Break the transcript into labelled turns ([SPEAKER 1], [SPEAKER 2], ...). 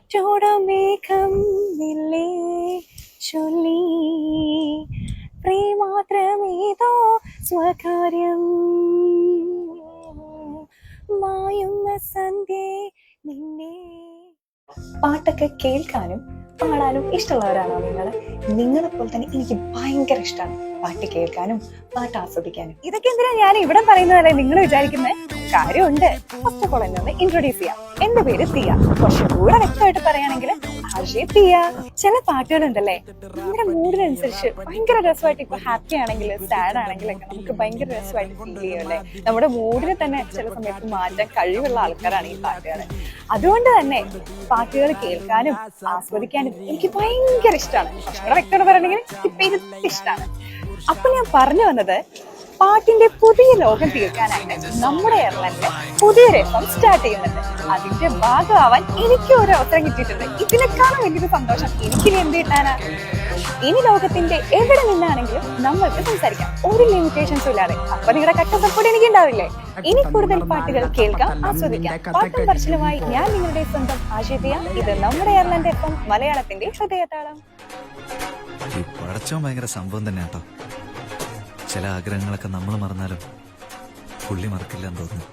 [SPEAKER 1] കാറ്റോടമേഘം നില്ലേ ചൊല്ലി പ്രേമാത്രമേതോ സ്വകാര്യം മായുന്ന സന്ധ്യേ നിന്നെ. പാട്ടൊക്കെ കേൾക്കാനും പാടാനും ഇഷ്ടമുള്ളവരാണോ നിങ്ങൾ? നിങ്ങളെപ്പോലെ തന്നെ എനിക്ക് ഭയങ്കര ഇഷ്ടമാണ് പാട്ട് കേൾക്കാനും പാട്ട് ആസ്വദിക്കാനും. ഇതൊക്കെ എന്തിനാ ഞാൻ ഇവിടെ പറയുന്നതല്ലേ നിങ്ങൾ വിചാരിക്കുന്നത്? കാര്യമുണ്ട്. ഫസ്റ്റ് ഓഫ് ഓൾ എന്നെ ഇൻട്രൊഡ്യൂസ് ചെയ്യാം. എന്റെ പേര് തിയ. കുറച്ചും കൂടെ വ്യക്തമായിട്ട് പറയുകയാണെങ്കിൽ തിയ. ചില പാട്ടുകളുണ്ടല്ലേ, നമ്മുടെ മൂഡിനനുസരിച്ച് ഭയങ്കര രസമായിട്ട്, ഇപ്പൊ ഹാപ്പി ആണെങ്കിൽ സാഡ് ആണെങ്കിലൊക്കെ നമുക്ക് ഭയങ്കര രസമായിട്ട് ഫീൽ ചെയ്യുമല്ലേ. നമ്മുടെ മൂഡിനെ തന്നെ ചില സമയത്ത് മാറ്റാൻ കഴിവുള്ള ആൾക്കാരാണ് ഈ പാട്ടുകൾ. അതുകൊണ്ട് തന്നെ പാട്ടുകൾ കേൾക്കാനും ആസ്വദിക്കാനും എനിക്ക് ഭയങ്കര ഇഷ്ടമാണ്. കുറച്ചുകൂടെ വ്യക്തമായിട്ട് പറയണമെങ്കിൽ ഇപ്പൊ ഇഷ്ടമാണ്. അപ്പൊ ഞാൻ പറഞ്ഞു വന്നത്, പാട്ടിന്റെ പുതിയ ലോകം തീർക്കാനായിട്ട് നമ്മുടെ എയർലൈനിൽ പുതിയൊരു എഫം സ്റ്റാർട്ട് ചെയ്യുന്നുണ്ട്. അതിന്റെ ഭാഗമാവാൻ എനിക്ക് ഒരു അവസരം കിട്ടിയിട്ടുണ്ട്. ഇതിനേക്കാളും വലിയൊരു സന്തോഷം എനിക്കിനി എന്ത് കിട്ടാനാ? ഇനി ലോകത്തിന്റെ എവിടെ നിന്നാണെങ്കിലും നമ്മൾക്ക് സംസാരിക്കാം, ഒരു ലിമിറ്റേഷൻസും ഇല്ലാതെ. അപ്പൊ നിങ്ങളുടെ കട്ട സപ്പോർട്ട് എനിക്ക് ഉണ്ടാവില്ലേ? ഇനി കൂടുതൽ പാട്ടുകൾ കേൾക്കാം, ആസ്വദിക്കാം. പാട്ടും പറച്ചിലുമായി ഞാൻ നിങ്ങളുടെ സ്വന്തം ആശിതിയ. ഇത് നമ്മുടെ എയർലൈൻ എഫം, മലയാളത്തിന്റെ ഹൃദയതാളം.
[SPEAKER 2] ഭയങ്കര സംഭവം തന്നെ കേട്ടോ. ചില ആഗ്രഹങ്ങളൊക്കെ നമ്മൾ മറന്നാലും പുള്ളി മറക്കില്ലെന്ന് തോന്നുന്നു.